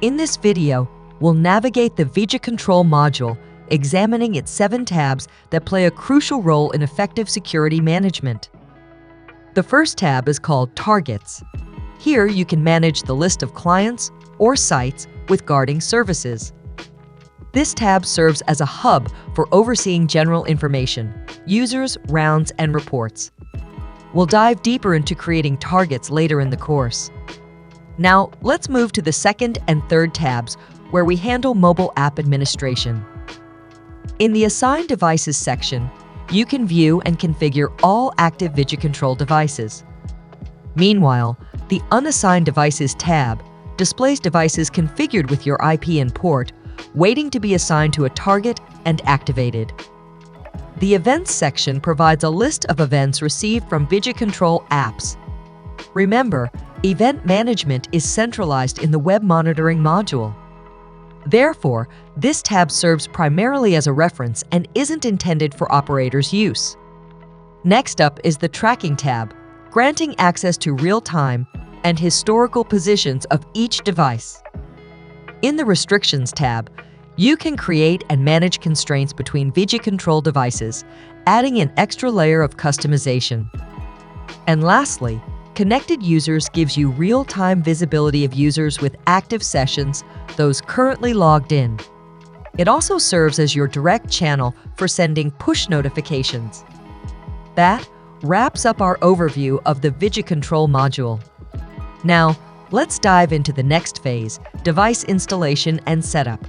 In this video, we'll navigate the VigiControl module, examining its 7 tabs that play a crucial role in effective security management. The first tab is called Targets. Here you can manage the list of clients or sites with guarding services. This tab serves as a hub for overseeing general information, users, rounds, and reports. We'll dive deeper into creating targets later in the course. Now, let's move to the second and third tabs, where we handle mobile app administration. In the Assign Devices section, you can view and configure all active VigiControl devices. Meanwhile, the Unassigned Devices tab displays devices configured with your IP and port, waiting to be assigned to a target and activated. The Events section provides a list of events received from VigiControl apps. Remember, event management is centralized in the Web Monitoring module. Therefore, this tab serves primarily as a reference and isn't intended for operators' use. Next up is the Tracking tab, granting access to real-time and historical positions of each device. In the Restrictions tab, you can create and manage constraints between VigiControl devices, adding an extra layer of customization. And lastly, Connected Users gives you real-time visibility of users with active sessions, those currently logged in. It also serves as your direct channel for sending push notifications. That wraps up our overview of the VigiControl module. Now, let's dive into the next phase, device installation and setup.